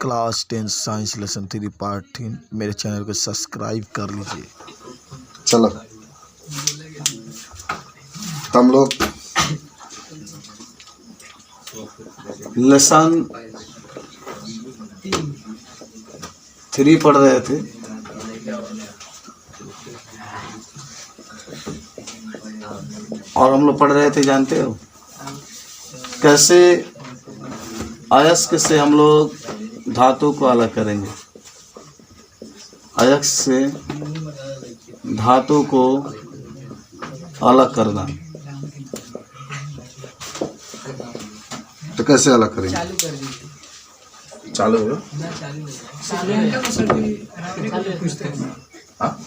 Class 10 science lesson 3 part 3 मेरे channel को subscribe कर लीजिए। चलो हम लोग लेसन 3 पढ़ रहे थे। और हम लोग पढ़ रहे थे, जानते हो कैसे अयस्क से हम लोग धातु को अलग करेंगे। अयस्क से धातु को अलग करना, तो कैसे अलग करेंगे? चालू हो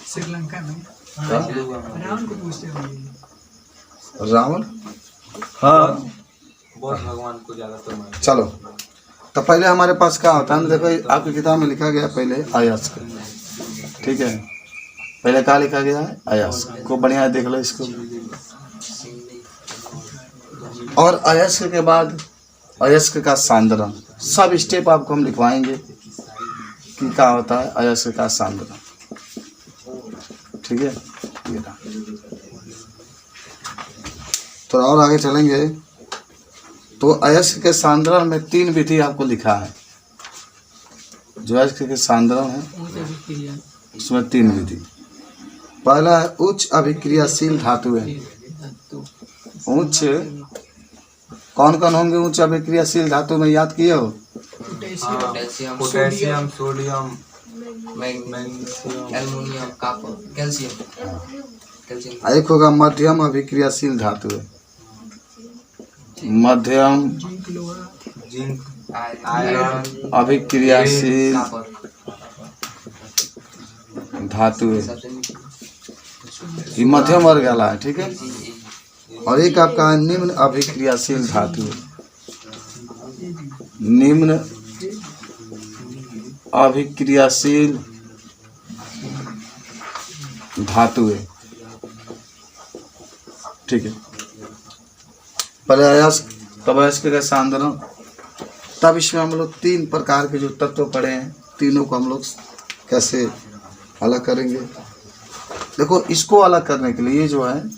श्रीलंका में रावण को पूछते हैं। रावण, हाँ भगवान को ज्यादा तो चलो। तो पहले हमारे पास क्या होता है, देखो आपकी किताब में लिखा गया पहले अयस्क, ठीक है। पहले क्या लिखा गया है? अयस्क को बढ़िया देख लो इसको। और अयस्क के बाद अयस्क का सांद्रण, सब स्टेप आपको हम लिखवाएंगे कि क्या होता है अयस्क का सांद्रण, ठीक है। ये रहा। तो और आगे चलेंगे तो अयस्क के सांद्रण में 3 विधि आपको लिखा है। जो अयस्क के सांद्रण है उसमें 3 विधि। पहला है उच्च अभिक्रियाशील धातुएं। उच्च कौन कौन होंगे उच्च अभिक्रियाशील धातु में, याद किए हो? Potassium, sodium, magnesium, aluminium, copper, calcium. एक होगा मध्यम अभिक्रियाशील धातु है। मध्यम जिंक, आयरन, अभिक्रियाशील धातु है, ये मध्यम वर्ग वाला है, ठीक है। और एक आपका निम्न अभिक्रियाशील धातु है। निम्न अभिक्रियाशील धातु है, ठीक है। पहले अयस्क, तब अयस्क का सांद्रण, तब इसमें हम लोग 3 प्रकार के जो तत्व पढ़े हैं, तीनों को हम लोग कैसे अलग करेंगे। देखो इसको अलग करने के लिए, ये जो है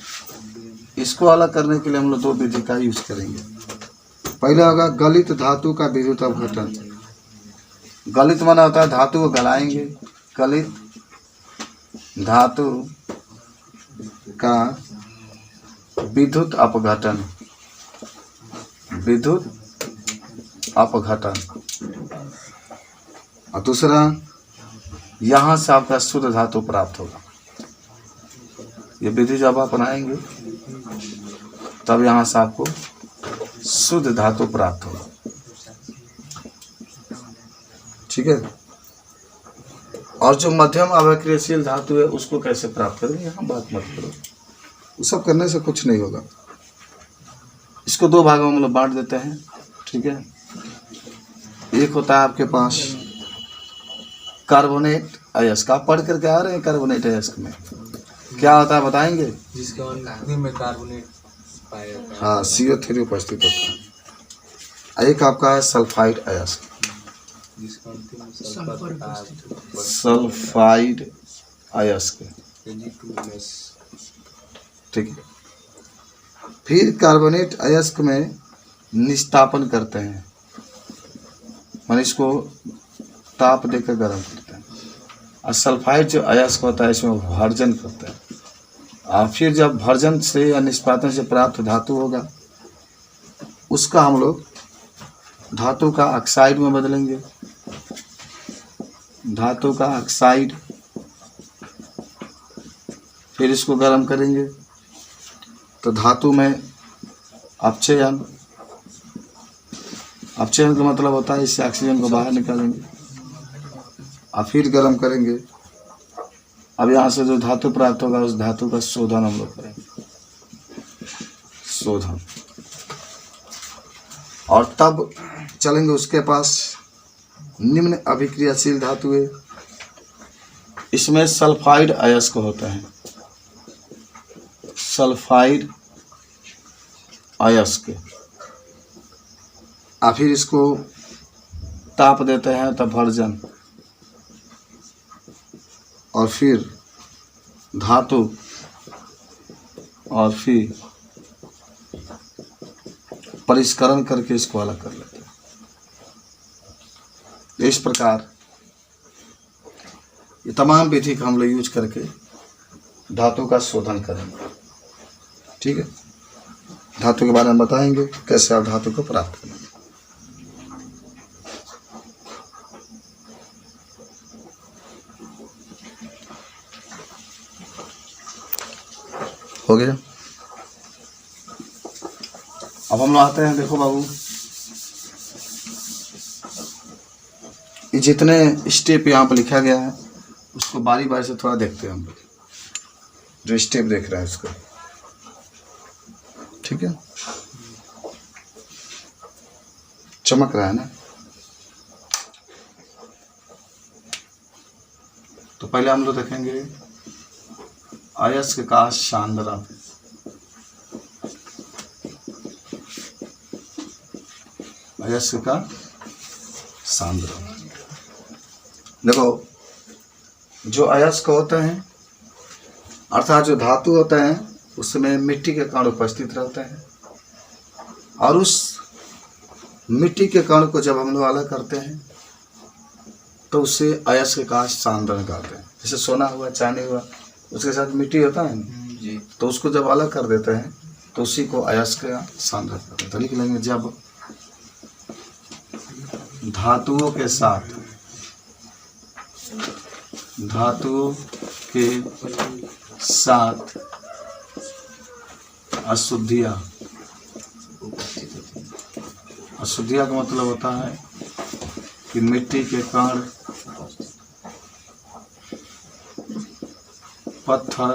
इसको अलग करने के लिए हम लोग 2 विधि का यूज करेंगे। पहला होगा गलित धातु का विद्युत अपघटन। गलित माना होता है धातु को गलाएंगे। गलित धातु का विद्युत अपघटन, विद्युत अपघटन। और दूसरा, यहाँ से आपका शुद्ध धातु प्राप्त होगा। ये विधि जब आप अपनाएंगे तब यहाँ से आपको शुद्ध धातु प्राप्त होगा, ठीक है। और जो मध्यम अभिक्रियाशील धातु है उसको कैसे प्राप्त करेंगे, यहाँ बात मत करो, वो सब करने से कुछ नहीं होगा। इसको 2 भागों में हम लोग बांट देते हैं, ठीक है। एक होता है आपके पास कार्बोनेट अयस्क। आप पढ़ करके आ रहे हैं कार्बोनेट अयस्क में क्या होता है बताएंगे? जिसके अग्नि में कार्बोनेट पाया जाता है। हाँ, CO3 उपस्थित होता है। एक आपका है सल्फाइड अयस्क, जिसका अंतिम में सल्फर का सल्फाइड अयस्क, Ag2+। ठीक है। फिर कार्बोनेट अयस्क में निस्तापन करते हैं, माने इसको ताप देकर गर्म करते हैं। और सल्फाइड जो अयस्क होता है इसमें भर्जन करते हैं। और फिर जब भर्जन से या निष्पादन से प्राप्त धातु होगा उसका हम लोग धातु का ऑक्साइड में बदलेंगे। धातु का ऑक्साइड, फिर इसको गर्म करेंगे तो धातु में अपचयन। अपचयन का मतलब होता है इससे ऑक्सीजन को बाहर निकालेंगे और फिर गर्म करेंगे। अब यहाँ से जो धातु प्राप्त होगा उस धातु का शोधन हम लोग करेंगे, शोधन। और तब चलेंगे उसके पास निम्न अभिक्रियाशील धातु है। इसमें सल्फाइड अयस्क होते हैं, सल्फाइड अयस्क। फिर इसको ताप देते हैं तब भर्जन, और फिर धातु, और फिर परिष्करण करके इसको अलग कर लेते हैं। इस प्रकार ये तमाम विधि का हम लोग यूज करके धातु का शोधन करेंगे। ठीक है, धातु के बारे में बताएंगे कैसे आप धातु को प्राप्त करेंगे। हो गया। अब हम लोग आते हैं, देखो बाबू, ये जितने स्टेप यहाँ पर लिखा गया है उसको बारी बारी से थोड़ा देखते हैं हम लोग, जो स्टेप देख रहे हैं उसको। ठीक है, चमक रहा है ना। तो पहले हम लोग देखेंगे अयस्क का सांद्रण। अयस्क का सांद्रण, देखो जो अयस्क होते हैं अर्थात जो धातु होते हैं उसमें मिट्टी के कण उपस्थित रहते हैं, और उस मिट्टी के कण को जब हम लोग अलग करते हैं तो उसे अयस्क का सांद्रण कहते हैं। जैसे सोना हुआ, चांदी हुआ, उसके साथ मिट्टी होता है ना जी, तो उसको जब अलग कर देते हैं तो उसी को अयस्क का सांद्रण कहते हैं। तो लिख लेंगे, जब धातुओं के साथ अशुद्धियाँ, अशुद्धियाँ का मतलब होता है कि मिट्टी के कण, पत्थर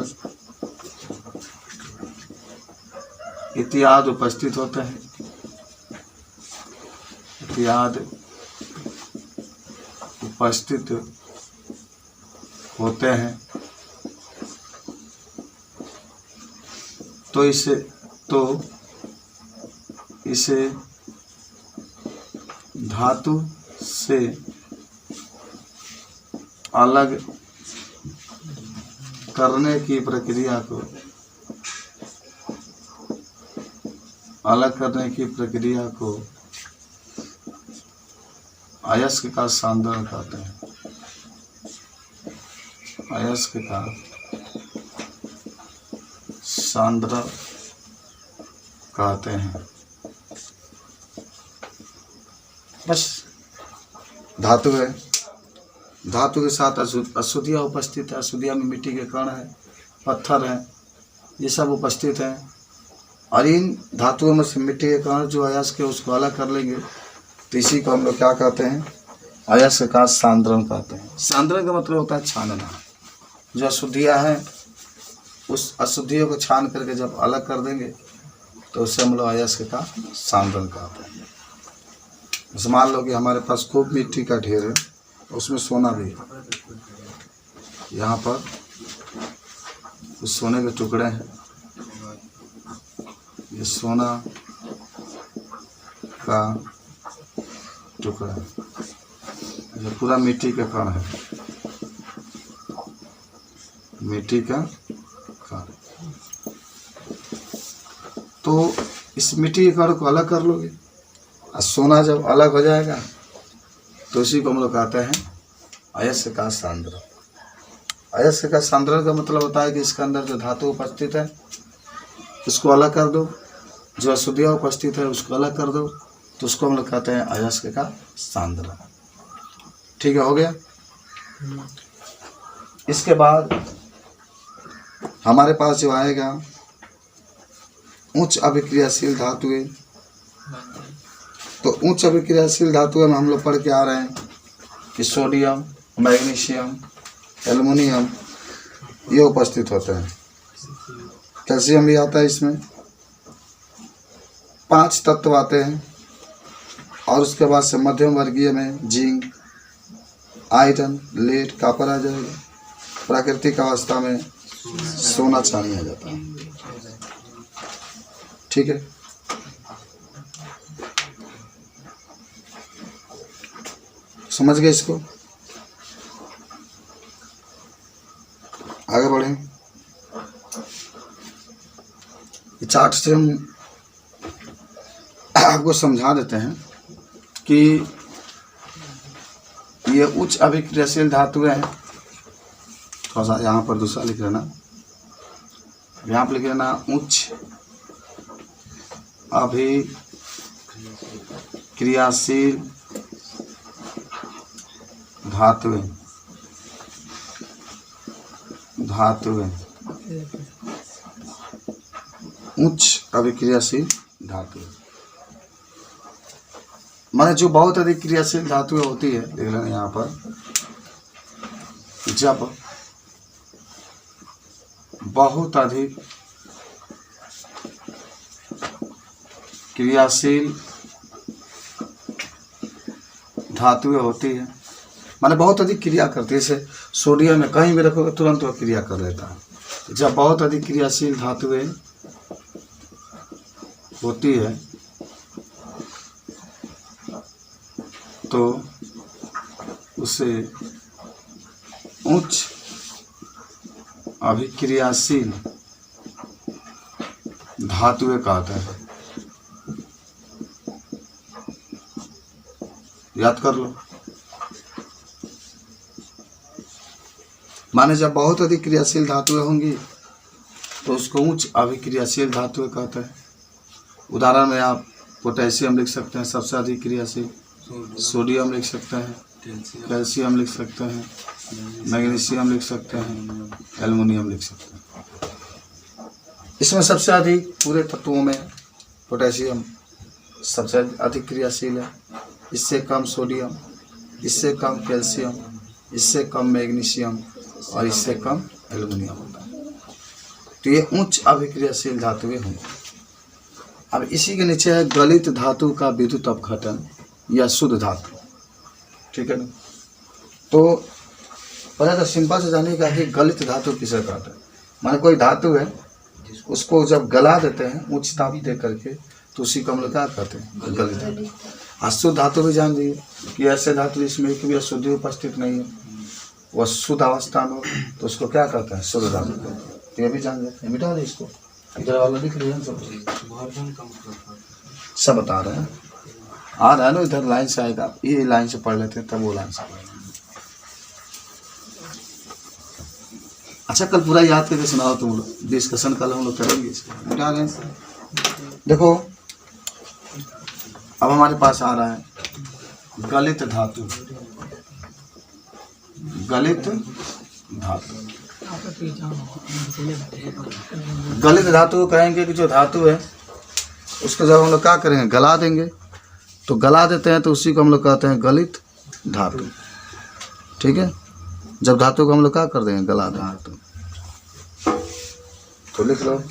इत्यादि उपस्थित होते हैं, इत्यादि उपस्थित होते हैं, तो इसे धातु से अलग करने की प्रक्रिया को अयस्क का सांद्रण कहते हैं। अयस्क का सांद्रण कहते हैं। बस धातु है, धातु के साथ अशुद्धियाँ उपस्थित है। अशुद्धियाँ में मिट्टी के कण है, पत्थर है, ये सब उपस्थित हैं, और इन धातुओं में से मिट्टी के कण जो अयस्क है उसको अलग कर लेंगे तो इसी को हम लोग क्या कहते हैं, अयस्क का सांद्रण कहते हैं। सांद्रण का मतलब होता है छानना। जो अशुद्धियाँ हैं उस अशुद्धियों को छान करके जब अलग कर देंगे तो उससे हम लोग अयस्क का सांद्रण कहते हैं। जैसे मान लो कि हमारे पास खूब मिट्टी का ढेर है, उसमें सोना भी है, यहाँ पर कुछ सोने के टुकड़े हैं, ये सोना का टुकड़ा, ये पूरा मिट्टी का कण है, मिट्टी का कण। तो इस मिट्टी के कण को अलग कर लोगे, और सोना जब अलग हो जाएगा तो इसी को हम लोग कहते हैं अयस्क का सांद्रण। अयस्क का सांद्रण का मतलब होता है कि इसके अंदर जो धातु उपस्थित है उसको अलग कर दो, जो अशुद्धियाँ उपस्थित है उसको अलग कर दो, तो उसको हम लोग कहते हैं अयस्क का सांद्रण। ठीक है, हो गया। इसके बाद हमारे पास जो आएगा उच्च अभिक्रियाशील धातुएं। तो उच्च अभिक्रियाशील धातुएं में हम लोग पढ़ के आ रहे हैं कि सोडियम, मैग्नीशियम, एल्युमिनियम ये उपस्थित होते हैं। कैल्शियम भी आता है इसमें। 5 तत्व आते हैं, और उसके बाद से मध्यम वर्गीय में जिंक, आयरन, लेड, कॉपर आ जाएगा। प्राकृतिक अवस्था में सोना, चांदी आ जाता है। ठीक है। समझ गए इसको? आगे बढ़ें। चार्ट से हम आपको समझा देते हैं कि ये उच्च अभिक्रियाशील धातुएं हैं। थोड़ा सा यहाँ पर दूसरा लिख लेना, यहाँ पर लिख लेना उच्च अभिक्रियाशील धातुएं उच्च अभिक्रियाशील धातु माने जो बहुत अधिक क्रियाशील धातुएं होती है, देख लेना यहाँ पर, जब बहुत अधिक क्रियाशील धातुएं होती है, माने बहुत अधिक क्रिया करती है। जैसे सोडियम में कहीं भी रखोगे तुरंत वह क्रिया कर लेता है। जब बहुत अधिक क्रियाशील धातुएं होती है तो उसे उच्च अभिक्रियाशील धातुएं कहते हैं। याद कर लो। माने जब बहुत अधिक क्रियाशील धातुएं होंगी तो उसको उच्च अभिक्रियाशील धातुएं कहते हैं। उदाहरण में आप पोटेशियम लिख सकते हैं, सबसे अधिक क्रियाशील, सोडियम लिख सकते हैं, कैल्शियम लिख सकते हैं, मैग्नीशियम लिख सकते हैं, एल्युमिनियम लिख सकते हैं। इसमें सबसे अधिक पूरे तत्वों में पोटेशियम सबसे अधिक क्रियाशील है, इससे कम सोडियम, इससे कम कैल्शियम, इससे कम मैग्नीशियम और इससे कम एल्युमिनियम होता है। तो ये उच्च अभिक्रियाशील धातुएं होंगी। अब इसी के नीचे है गलित धातु का विद्युत अपघटन या शुद्ध धातु, ठीक है ना। तो पहले तो सिंपल से जानिएगा कि गलित धातु किसे कहते हैं। माने कोई धातु है, उसको जब गला देते हैं उच्च ताप दे करके तो उसी को हम लोग क्या कहते हैं, गलित धातु। अशुद्ध धातु भी जान लीजिए कि ऐसे धातु जिसमें एक भी अशुद्धि उपस्थित नहीं है, वह शुद्ध अवस्था में हो तो उसको क्या कहते हैं, शुद्ध धातु कहते हैं। ये भी जान जाते हैं। मिटा दे इसको, इधर वाला लिख लिया सब बता रहे हैं। आ रहा है ना, इधर लाइन से आएगा, ये लाइन से पढ़ लेते हैं तब वो लाइन से पढ़ेंगे। अच्छा कल पूरा याद करके सुनाओ तुम लोग, डिस्कशन कल हम लोग करेंगे इसको। मिटा रहे हैं। देखो अब हमारे पास आ रहा है गलित धातु। गलित धातु, गलित धातु कहेंगे कि जो धातु है उसको जब हम लोग क्या करेंगे, गला देंगे। तो गला देते हैं तो उसी को हम लोग कहते हैं गलित धातु, ठीक है। जब धातु को हम लोग क्या कर देंगे, गला देंगे। तो लिख लो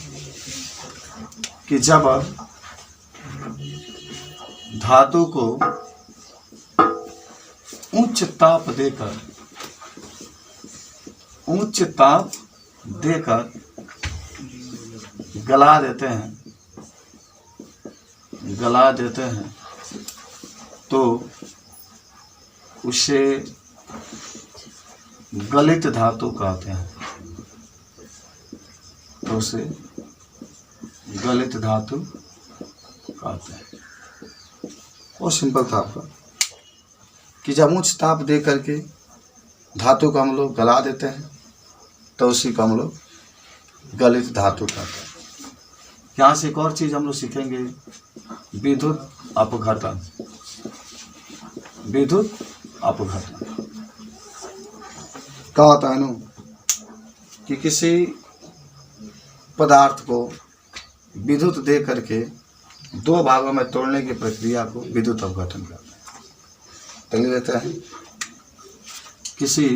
कि जब धातु को उच्च ताप देकर गला देते हैं तो उसे गलित धातु कहते हैं। तो उसे गलित धातु कहते हैं। वो सिंपल था आपका कि जब उच्च ताप दे करके धातु को हम लोग गला देते हैं तो उसी को हम लोग गलित धातु कहते हैं। यहाँ से एक और चीज़ हम लोग सीखेंगे, विद्युत अपघटन। विद्युत अपघटन क्या होता है ना कि किसी पदार्थ को विद्युत दे करके दो भागों में तोड़ने की प्रक्रिया को विद्युत अपघटन कहते हैं। तो ले लेते हैं किसी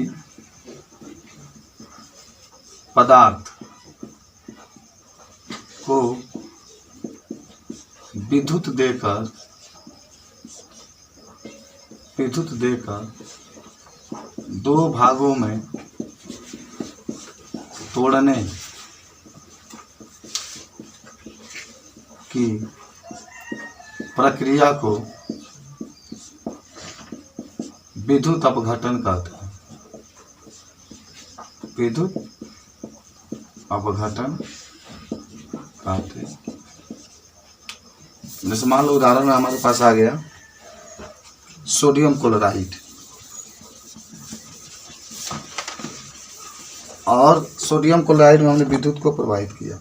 पदार्थ को विद्युत देकर दो भागों में तोड़ने की प्रक्रिया को विद्युत अपघटन कहते हैं। विद्युत अपघटन कहते हैं। जैसे मान लो उदाहरण में हमारे पास आ गया सोडियम क्लोराइड, और सोडियम क्लोराइड में हमने विद्युत को प्रवाहित किया।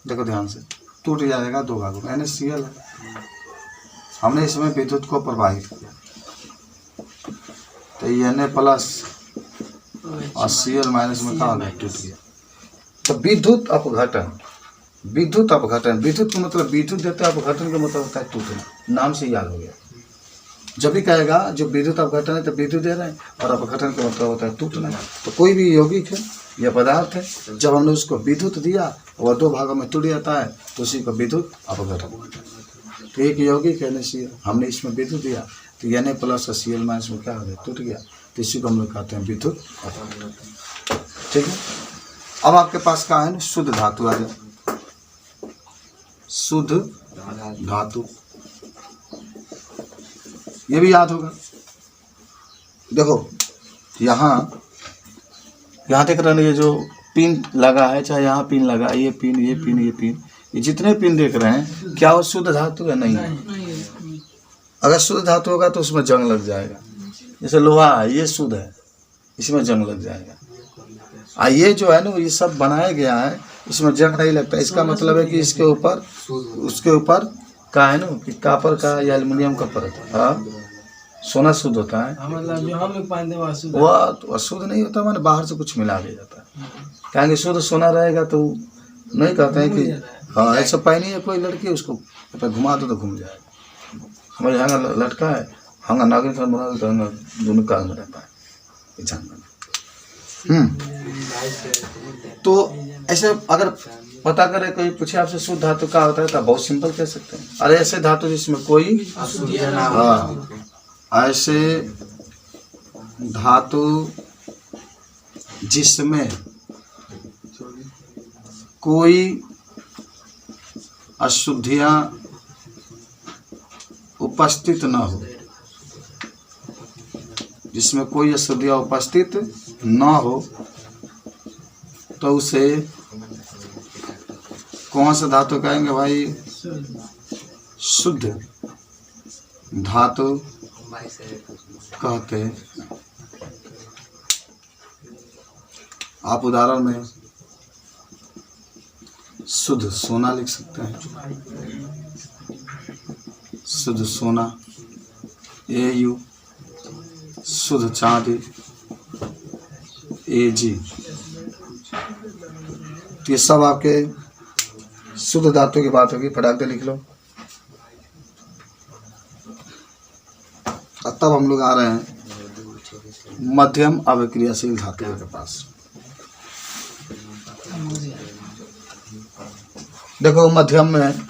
देखो ध्यान से, टूट जाएगा दो भागों में, NaCl है। हमने इसमें विद्युत को प्रवाहित किया तो ये Na प्लस और Cl माइनस में कहा गया, टूट गया। तो विद्युत अपघटन, विद्युत अपघटन, विद्युत का मतलब विद्युत देता है, अपघटन का मतलब होता है टूटना। नाम से याद हो गया। जब भी कहेगा जो विद्युत अपघटन है तो विद्युत दे रहे हैं, और अपघटन का मतलब होता है टूटना। तो कोई भी यौगिक है या पदार्थ है, जब हमने उसको विद्युत दिया वह दो भागों में टूट जाता है तो उसी को विद्युत अपघटन। तो एक यौगिक है NaCl, हमने इसमें विद्युत दिया तो Na प्लस और Cl माइनस में क्या हो गया, टूट गया। तो इसी को हम लोग कहते हैं विद्युत अपघटन। ठीक है। अब आपके पास क्या है ना, शुद्ध धातु आ जाए। शुद्ध धातु ये भी याद होगा। देखो यहाँ देख रहे हैं, ये जो पिन लगा है, चाहे यहाँ पिन लगा, ये पिन, ये पिन, ये पिन, ये जितने पिन देख रहे हैं, क्या वो शुद्ध धातु है? नहीं। अगर शुद्ध धातु होगा तो उसमें जंग लग जाएगा। जैसे लोहा है, ये शुद्ध है, इसमें जंग लग जाएगा। ये जो है ना, ये सब बनाया गया है, इसमें जंग नहीं लगता। इसका मतलब है कि इसके ऊपर, उसके ऊपर का है ना कि कापर का या एल्युमिनियम का परत है। हाँ, सोना शुद्ध होता है, मतलब जो हम लोग पहनते हैं वह तो अशुद्ध नहीं होता, मैंने बाहर से कुछ मिला दिया जाता है। कहेंगे शुद्ध सोना रहेगा तो नहीं कहते हैं कि हाँ ऐसा पहनी है कोई लड़की, उसको घुमा दो तो घूम जाएगा। हमारे यहाँ लटका है, हंगा नागिन का बना दो, दोनों काल में रहता है। तो ऐसे अगर पता करे, कोई पूछे आपसे शुद्ध धातु क्या होता है तो बहुत सिंपल कह सकते हैं, अरे ऐसे धातु जिसमें कोई, हाँ ऐसे धातु जिसमें कोई अशुद्धियां उपस्थित न हो, जिसमें कोई अशुद्धियां उपस्थित न हो, तो उसे कौन सा धातु कहेंगे भाई? शुद्ध धातु कहते हैं। आप उदाहरण में शुद्ध सोना लिख सकते हैं, शुद्ध सोना, AU, शुद्ध चांदी, AG। तो ये सब आपके शुद्ध धातु की बात होगी, फटाक से लिख लो। तब हम लोग आ रहे हैं मध्यम अभिक्रियाशील धातुओं के पास। देखो मध्यम में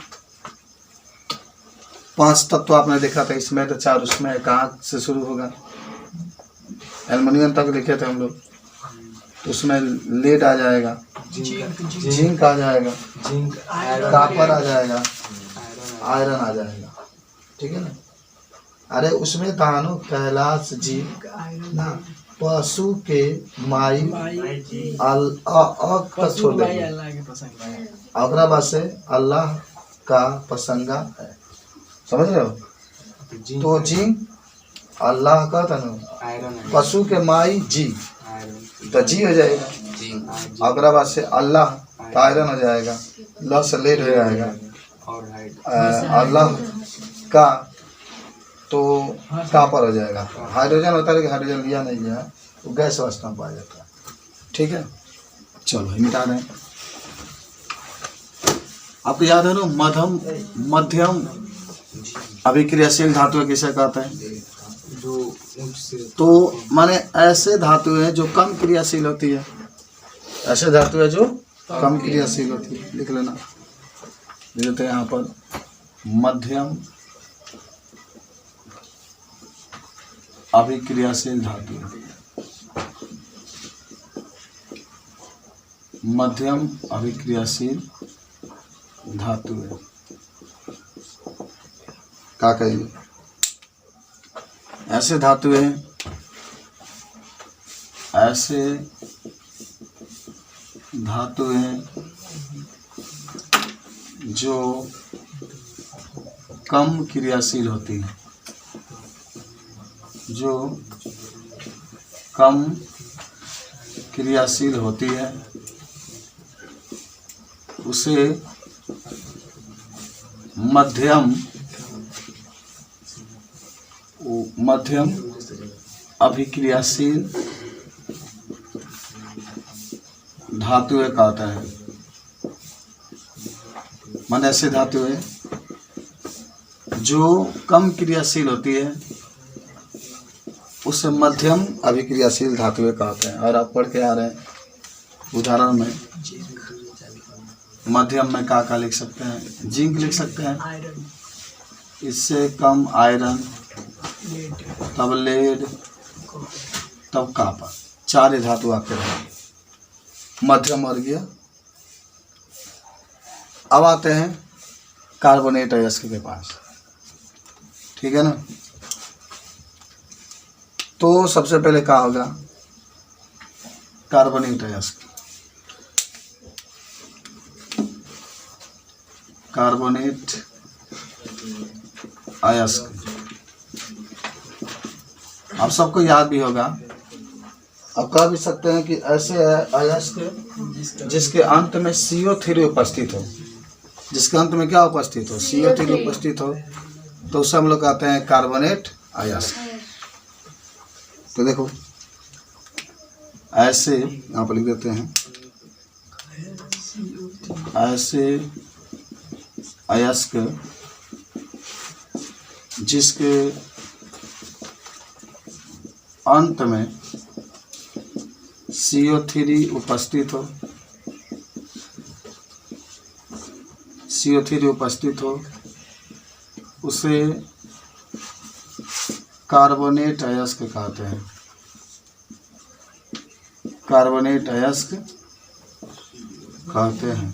5 तत्व आपने देखा था, इसमें तो 4 उसमें। कहाँ से शुरू होगा? एल्युमिनियम तक देखे थे हम लोग, तो उसमें लेड आ जाएगा, जिंक आ जाएगा, कॉपर आ जाएगा, आयरन आ जाएगा। ठीक है ना? अरे उसमें दानो कैलाश जी ना, पशु के माई छोड़ दे, अगला बात से अल्लाह का पसंगा है। समझ रहे हो? तो जिंक अल्लाह का तनु, पशु के माई जी, तो जी हो जाएगा। अगला बात से अल्लाह तो आयरन हो जाएगा, लह से लेड हो जाएगा। अल्लाह का तो कॉपर हो जाएगा। हाइड्रोजन होता है, लेकिन हाइड्रोजन लिया नहीं गया, वो गैस अवस्था में पाया जाता है। ठीक है, चलो मिटा रहे हैं। आपको याद है ना, मध्यम अभिक्रियाशील धातु किसे कहते हैं? तो माने ऐसे धातु है जो कम क्रियाशील होती है, ऐसे धातु है जो कम क्रियाशील होती है। लिख लेना, लिखते हैं यहाँ पर मध्यम अभिक्रियाशील धातु, मध्यम अभिक्रियाशील धातु है। क्या कहेंगे? ऐसे धातुएं जो कम क्रियाशील होती हैं, उसे मध्यम अभिक्रियाशील धातुएं कहता है। माने ऐसे धातुएं जो कम क्रियाशील होती है उसे मध्यम अभिक्रियाशील धातुएं कहते हैं। और आप पढ़ के आ रहे हैं उदाहरण में, मध्यम में का लिख सकते हैं, जिंक लिख सकते हैं, आयरन, इससे कम आयरन, तब लेड, तब कॉपर, 4 धातु आपके रहेंगे। मध्यम और गया। अब आते हैं कार्बोनेट अयस्क के पास, ठीक है ना। तो सबसे पहले क्या होगा, कार्बोनेट अयस्क, आप सबको याद भी होगा। अब कह भी सकते हैं कि ऐसे अयस्क जिसके अंत में CO3 उपस्थित हो, जिसके अंत में क्या उपस्थित हो, CO3 उपस्थित हो, तो उसे हम लोग कहते हैं कार्बोनेट अयस्क। तो देखो ऐसे यहाँ पर लिख देते हैं, ऐसे अयस्क जिसके अंत में CO3 उपस्थित हो, उसे कार्बोनेट अयस्क कहते हैं, कार्बोनेट अयस्क कहते हैं,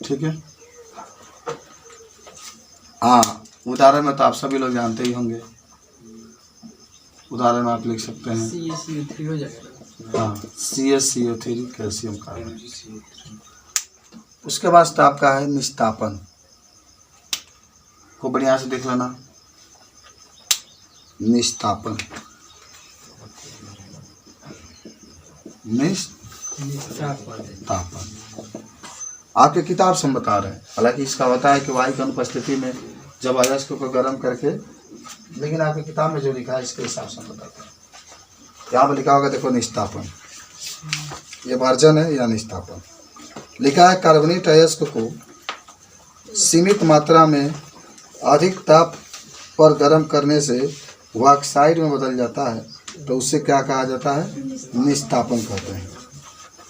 ठीक है। हाँ, उदाहरण में तो आप सभी लोग जानते ही होंगे। उदाहरण में आप लिख सकते हैं CaCO3 हो जाएगा। हाँ, CaCO3 कैल्शियम कार्बोनेट। उसके बाद आपका है निस्तापन, को बढ़िया से देख लेना। निस्तापन, आपके किताब से हम बता रहे हैं। हालांकि इसका होता है कि वायु की अनुपस्थिति में जब अयस्क को गर्म करके, लेकिन आपकी किताब में जो लिखा है इसके हिसाब से हम बताते हैं। यहाँ पर लिखा होगा, देखो निस्तापन, ये वर्जन है या निस्तापन। लिखा है कार्बोनेट अयस्क को सीमित मात्रा में अधिक ताप पर गर्म करने से वह ऑक्साइड में बदल जाता है, तो उससे क्या कहा जाता है, निस्तापन कहते हैं,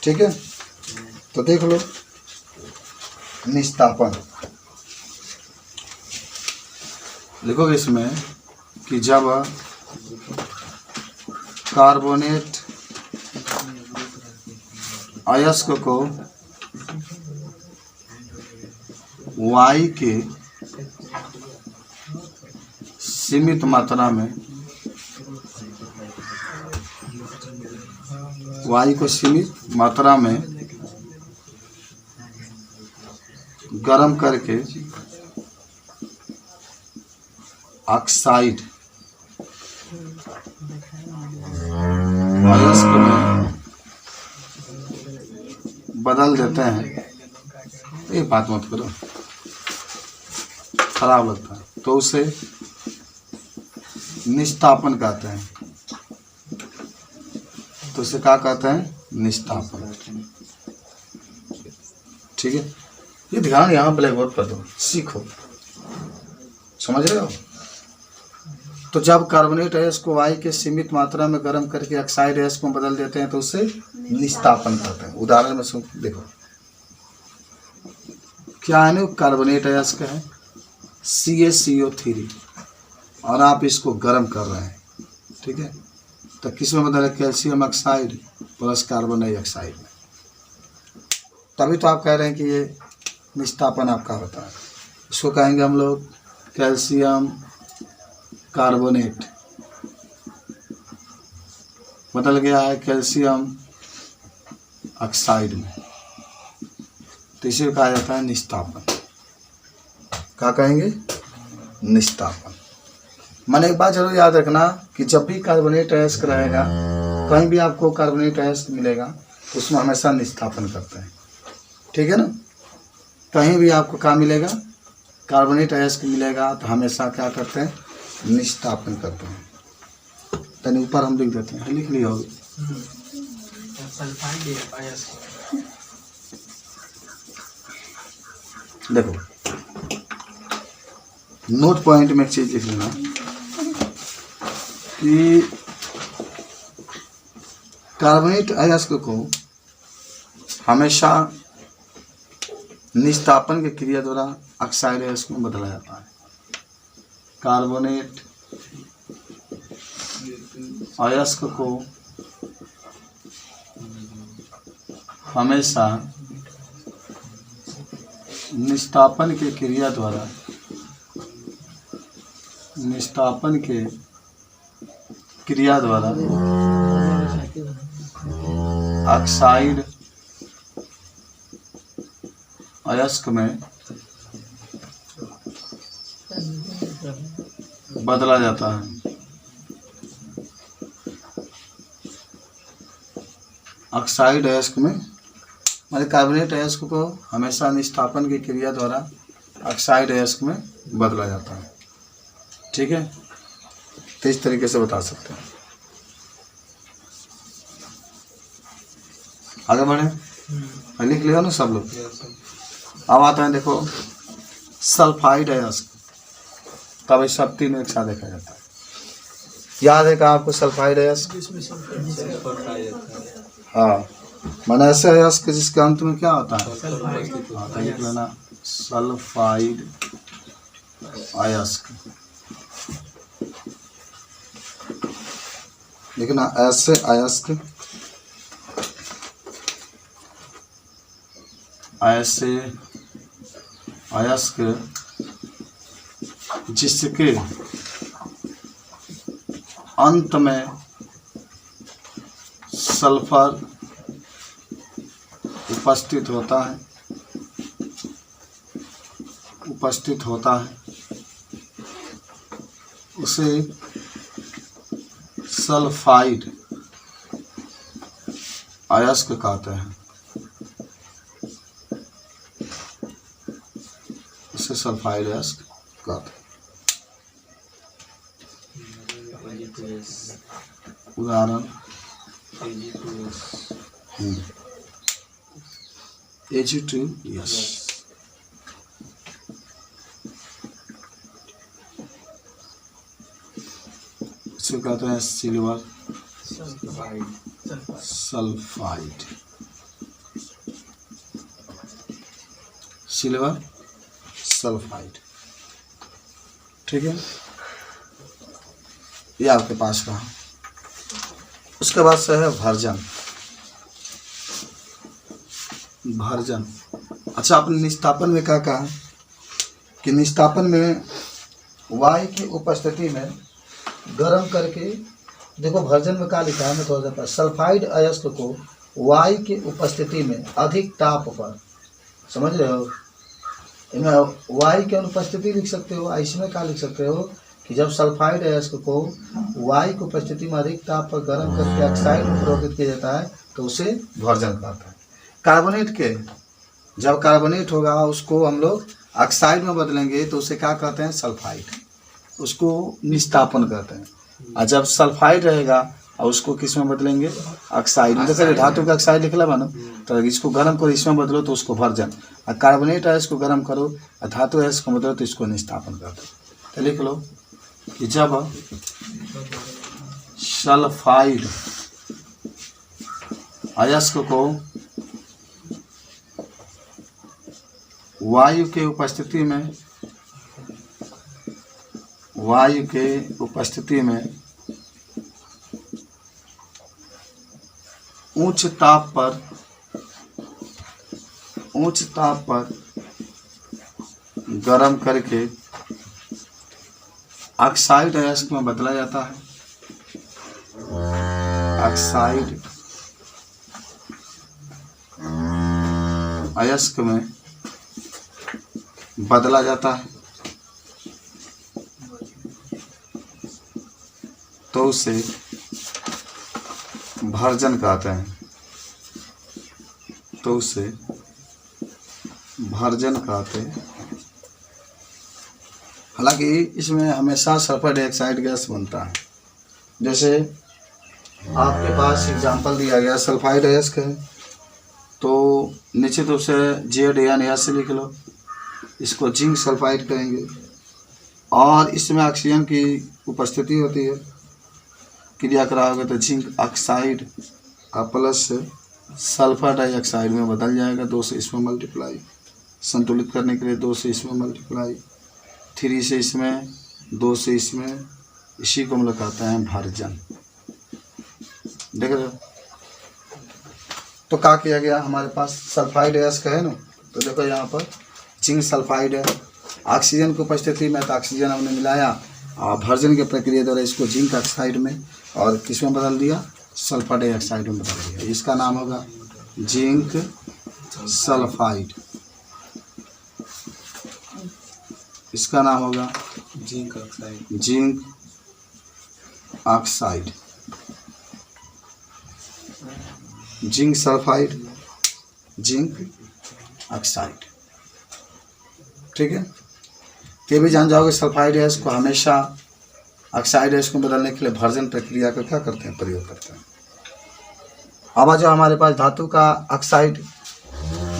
ठीक है। तो देख लो निस्तापन, लिखोगे इसमें कि जब कार्बोनेट अयस्क को वायु के सीमित मात्रा में, गर्म करके ऑक्साइड अयस्क में बदल देते हैं, ये बात मत करो, खराब लगता है, तो उसे निस्तापन कहते हैं। तो उसे क्या कहते हैं, निस्तापन, ठीक है। ये ध्यान यहाँ ब्लैक बोर्ड पर दो, सीखो, समझ रहे हो। तो जब कार्बोनेट अयस्क को वायु के सीमित मात्रा में गर्म करके ऑक्साइड अयस्क में बदल देते हैं, तो उसे निस्तापन कहते हैं। उदाहरण में देखो क्या है, कार्बोनेट अयस्क है CaCO3 और आप इसको गर्म कर रहे हैं, ठीक है। तो किस में बदल है, calcium oxide plus carbon dioxide में। तभी तो आप कह रहे हैं कि ये निस्तापन आपका होता है। इसको कहेंगे हम लोग कैल्शियम कार्बोनेट बदल गया है कैल्शियम ऑक्साइड में, तो इसे कहा जाता है निस्तापन। क्या कहेंगे? निस्तापन। मैंने एक बात जरूर याद रखना कि जब भी कार्बोनेट अयस्क रहेगा, कहीं भी आपको कार्बोनेट अयस्क मिलेगा तो उसमें हमेशा निस्तापन करते हैं, ठीक है ना। कहीं भी आपको क्या मिलेगा, कार्बोनेट अयस्क मिलेगा तो हमेशा क्या करते हैं, निस्तापन करते हैं। तनि ऊपर हम लिख देते हैं, लिख लिया होगा। सल्फाइड अयस्क। देखो नोट पॉइंट में एक चीज लिख लेना कि कार्बोनेट अयस्क को हमेशा निस्तापन की क्रिया द्वारा ऑक्साइड अयस्क में बदला जाता है। कार्बोनेट अयस्क को हमेशा निस्तापन के क्रिया द्वारा ऑक्साइड अयस्क में बदला जाता है। ऑक्साइड अयस्क में मतलब कार्बोनेट अयस्क को हमेशा निस्तापन की क्रिया द्वारा ऑक्साइड अयस्क में बदला जाता है, ठीक है। तो इस तरीके से बता सकते हैं। आगे बढ़े, लिख लिया ना सब लोग। अब आता है देखो सल्फाइड अयस्क, तब इस सब तीनों एक साथ देखा जाता है। याद है क्या आपको सल्फाइड अयस्क? हाँ, माना ऐसे अयस्क जिसके अंत में क्या होता है, तो लिख लेना सल्फाइड अयस्क। लिखना ऐसे अयस्क, ऐसे अयस्क जिसके अंत में सल्फर उपस्थित होता है उसे सल्फाइड अयस्क कहते हैं। उसे सल्फाइड अयस्क कहते हैं। उदाहरण Ag2S, इसे कहते हैं सिल्वर सल्फाइड, सिल्वर सल्फाइड, ठीक है। ये आपके पास रहा। उसके बाद से है भर्जन। अच्छा, आपने निस्तापन में क्या कहा कि निस्तापन में वायु की उपस्थिति में गर्म करके, देखो भर्जन में क्या लिखा है, मैं थोड़ा सा सल्फाइड अयस्क को वायु की उपस्थिति में अधिक ताप पर, समझ रहे हो, इनमें वायु की अनुपस्थिति लिख सकते हो। इसमें क्या लिख सकते हो कि जब सल्फाइड अयस्क को वायु की उपस्थिति में अधिक ताप पर गर्म करके ऑक्साइड में परिवर्तित किया जाता है तो उसे भर्जन कहते हैं। कार्बोनेट के जब कार्बोनेट होगा उसको हम लोग ऑक्साइड में बदलेंगे तो उसे क्या कहते हैं, सल्फाइड, उसको निस्तापन कहते हैं। और जब सल्फाइड रहेगा और उसको किस में बदलेंगे, ऑक्साइड में। देखो धातु का ऑक्साइड लिखला बना, तो इसको गर्म करो इसमें बदलो तो उसको भर्जन, और कार्बोनेट है इसको गर्म करो और धातु है इसको बदलो तो इसको निस्तापन कर दो। तो लिख लो कि जब सल्फाइड अयस्क को वायु के उपस्थिति में उच्च ताप पर गर्म करके ऑक्साइड अयस्क में बदला जाता है, ऑक्साइड अयस्क में बदला जाता है, तो उसे भर्जन कहते हैं, तो उसे भर्जन कहते हैं। हालांकि इसमें हमेशा सल्फर डाइऑक्साइड गैस बनता है। जैसे आपके पास एग्जांपल दिया गया सल्फाइड अयस्क है, तो निश्चित रूप से ZnS से लिख लो, इसको जिंक सल्फाइड कहेंगे। और इसमें ऑक्सीजन की उपस्थिति होती है, क्रिया कराओगे तो जिंक ऑक्साइड का प्लस सल्फर डाइऑक्साइड में बदल जाएगा। 2 से इसमें मल्टीप्लाई, संतुलित करने के लिए 2 से इसमें मल्टीप्लाई, 3 से इसमें, 2 से इसमें, इसी को हम लोग कहते हैं भर्जन। देख रहे हो? तो क्या किया गया, हमारे पास सल्फाइड अयस्क है ना, तो देखो यहाँ पर जिंक सल्फाइड है, ऑक्सीजन की उपस्थिति में तो ऑक्सीजन हमने मिलाया और भर्जन की प्रक्रिया द्वारा इसको जिंक ऑक्साइड में और किस में बदल दिया, सल्फर डाइऑक्साइड में बदल दिया। इसका नाम होगा जिंक सल्फाइड, इसका नाम होगा zinc oxide, zinc oxide, zinc sulphide, zinc oxide. ठीक है, ये भी जान जाओगे सल्फाइड है इसको हमेशा ऑक्साइड है इसको बदलने के लिए भर्जन प्रक्रिया का क्या करते हैं, प्रयोग करते हैं। अब आ जाओ हमारे पास धातु का ऑक्साइड,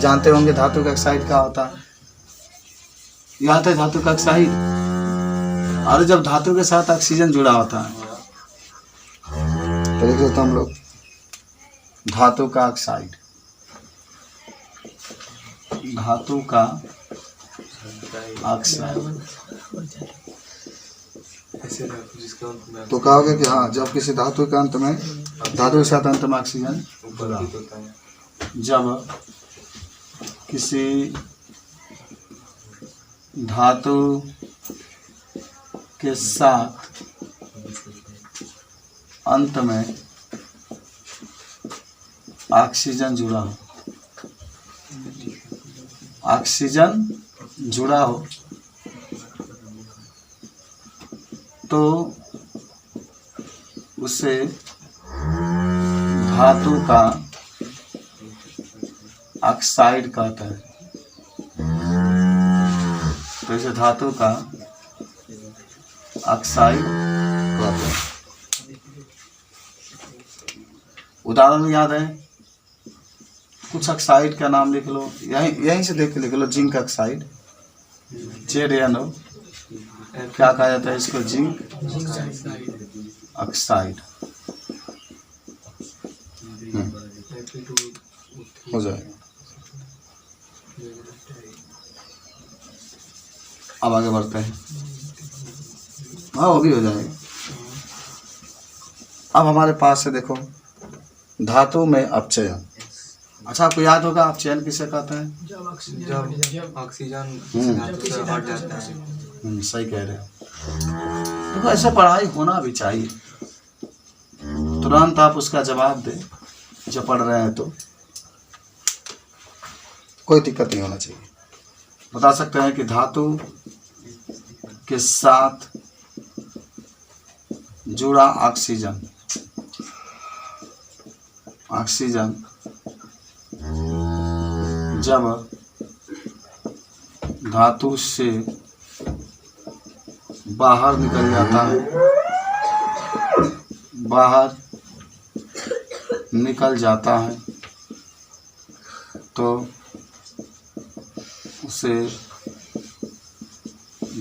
जानते होंगे धातु का ऑक्साइड क्या होता है, याद है धातु का ऑक्साइड। और जब धातु के साथ ऑक्सीजन जुड़ा होता है तो देख लेते हम लोग धातु का ऑक्साइड, धातु का ऑक्साइड। ऐसे जिसके अंत में तो कहोगे कि हाँ, जब किसी धातु के अंत में, धातु के साथ अंत में ऑक्सीजन उपस्थित होता है, जब किसी धातु के साथ अंत में ऑक्सीजन जुड़ा हो, ऑक्सीजन जुड़ा हो तो उसे धातु का ऑक्साइड कहता है। तो इसे धातु का ऑक्साइड कहते हैं। उदाहरण याद है, कुछ ऑक्साइड का नाम लिख लो, यहीं से देख के लिख लो, जिंक ऑक्साइड, ZnO, क्या कहा जाता है इसको, जिंक ऑक्साइड। हो जाएगा। अब आगे बढ़ते हैं, हाँ वो भी हो जाएगा। अब हमारे पास है देखो धातु में अपचयन। अच्छा, आपको याद होगा अपचयन किसे कहते हैं, जब ऑक्सीजन जब ऑक्सीजन धातु से हट जाता है। सही कह रहे हो। देखो ऐसे पढ़ाई होना भी चाहिए, तुरंत आप उसका जवाब दें जब पढ़ रहे हैं तो कोई दिक्कत नहीं होना चाहिए। बता सकते हैं कि धातु के साथ जुड़ा ऑक्सीजन, ऑक्सीजन जब धातु से बाहर निकल जाता है, बाहर निकल जाता है तो उसे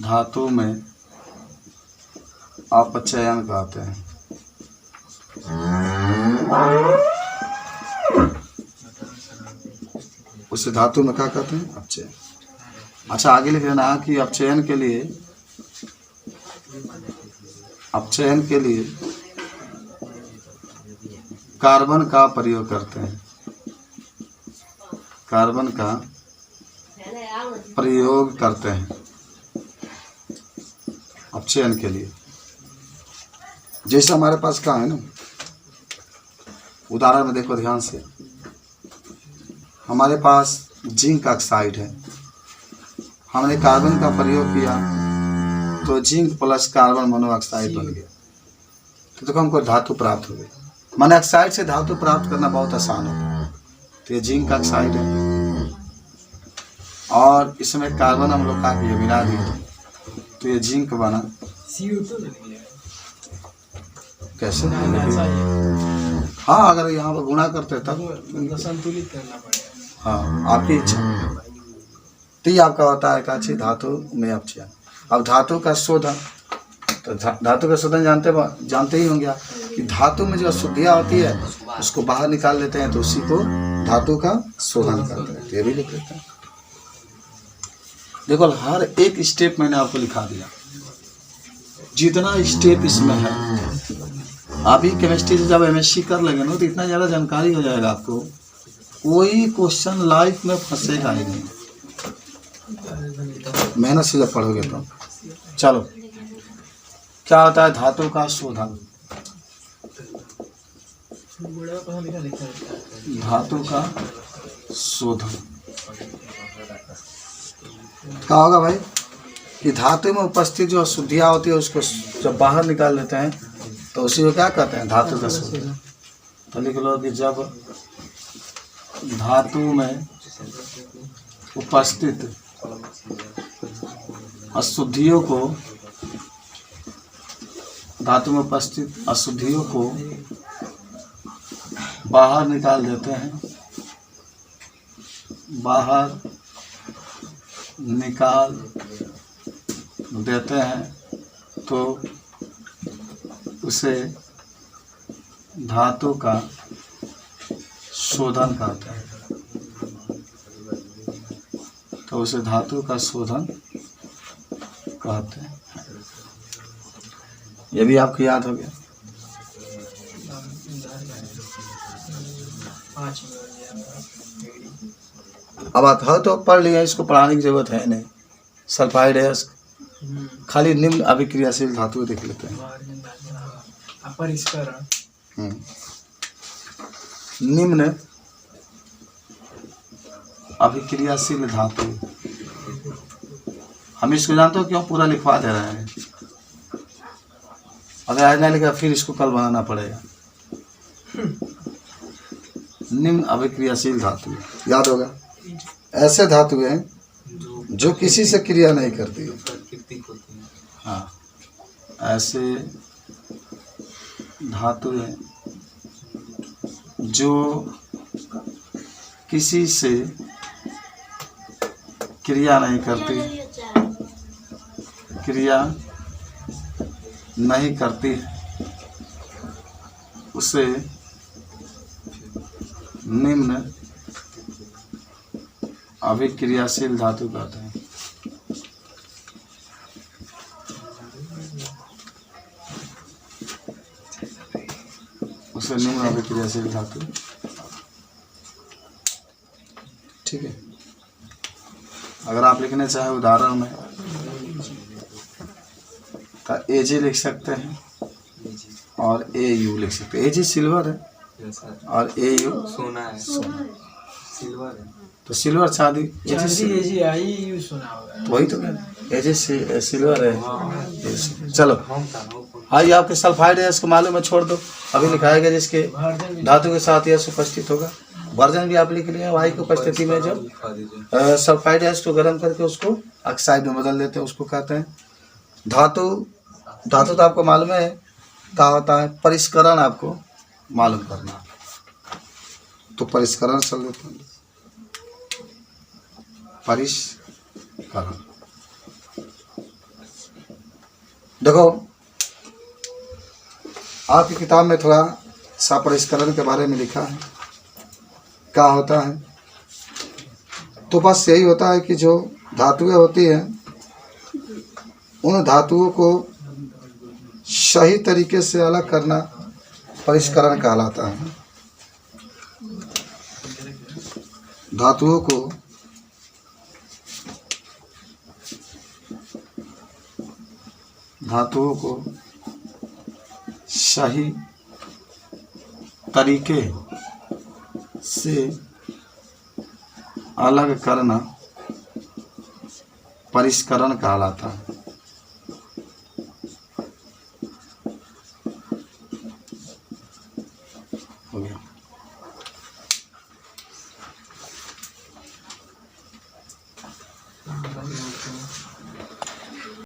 धातु में अपचयन कहते हैं। उसे धातु में क्या कहते हैं, अपचयन। अच्छा, आगे लिख लेना कि अपचयन के लिए कार्बन का प्रयोग करते हैं, कार्बन का प्रयोग करते हैं अपचयन के लिए। जैसे हमारे पास क्या है ना, उदाहरण में देखो ध्यान से, हमारे पास जिंक ऑक्साइड है, हमने कार्बन का प्रयोग किया तो जिंक प्लस कार्बन मोनोऑक्साइड बन गया, तो देखो हमको धातु प्राप्त हो गई। माने ऑक्साइड से धातु प्राप्त करना बहुत आसान होता है। तो ये जिंक ऑक्साइड है और इसमें कार्बन हम लोग का मिला दिए तो ये जिंक बना। CO2 नहीं है, कैसे? ऐसा ही है। हाँ, अगर यहाँ पर गुणा करते तब मतलब संतुलित करना पड़ेगा। हाँ, आपकी इच्छा। तो ये आपका होता है काची धातु में अपचयन। अब धातु का शोधन, तो धातु का शोधन जानते ही होंगे आप कि धातु में जो अशुद्धियाँ होती है उसको बाहर निकाल लेते हैं, तो उसी को धातु का शोधन करते हैं। तो ये भी लिख लेते हैं। देखो हर एक स्टेप मैंने आपको लिखा दिया, जितना स्टेप इसमें है। अभी केमिस्ट्री से जब MSc कर लेंगे ना तो इतना ज़्यादा जानकारी हो जाएगा आपको, कोई क्वेश्चन लाइफ में फंसेगा ही नहीं, मेहनत से जब पढ़ोगे तो। चलो, क्या होता है धातु का शोधन? धातु का शोधन क्या होगा भाई कि धातु में उपस्थित जो अशुद्धियाँ होती है उसको जब बाहर निकाल लेते हैं तो उसी को क्या कहते हैं? धातु का शोधन। तो लिख लो कि जब धातु में उपस्थित अशुद्धियों को, धातु में उपस्थित अशुद्धियों को बाहर निकाल देते हैं, बाहर निकाल देते हैं तो उसे धातु का शोधन कहते हैं। तो उसे धातु का शोधन कहते हैं। ये भी आपको याद हो गया। अब आप हो तो पढ़ लिया, इसको पढ़ाने की जरूरत है नहीं। सल्फाइड है, खाली निम्न अभिक्रियाशील धातु देख लेते हैं। अपरिष्करण, निम्न अभिक्रियाशील धातु, हम इसको जानते हो क्यों पूरा लिखवा दे रहे हैं। अगर आज नहीं लिखा फिर इसको कल बनाना पड़ेगा। निम्न अभिक्रियाशील धातु याद होगा, ऐसे धातु हैं जो किसी से क्रिया नहीं करती। हाँ, ऐसे धातु हैं जो किसी से क्रिया नहीं करती, क्रिया नहीं करती, उसे निम्न अभिक्रियाशील धातु कहते हैं। उसे निम्न अभिक्रियाशील धातु, ठीक है। अगर आप लिखने चाहे उदाहरण में तो Ag लिख सकते हैं और Au लिख सकते हैं। Ag सिल्वर है और Au सोना है, सोना। सिल्वर है। तो सिल्वर चांदी, चांदी आई यूज सुना होगा। वही तो कहना Ag सिल्वर है। चलो, हम था ना वो हाँ, ये आपके सल्फाइड है, इसको मालूम है, छोड़ दो। अभी लिखाया गया जिसके धातु के साथ यह उपस्थित होगा। वर्जन भी आप लिख लिए, वाई की उपस्थिति में जब लिखवा दीजिए। सल्फाइड है को गर्म करके उसको ऑक्साइड में बदल देते हैं, उसको कहते हैं धातु। धातु तो आपको मालूम है क्या होता है, परिष्करण आपको मालूम करना, तो परिष्करण चल देते हैं। परिष्करण देखो, आपकी किताब में थोड़ा सा परिष्करण के बारे में लिखा है, क्या होता है। तो बस यही होता है कि जो धातुएं होती हैं उन धातुओं को सही तरीके से अलग करना परिष्करण कहलाता है। धातुओं को धातुओं को सही तरीके से अलग करना परिष्करण कहलाता है। हो गया।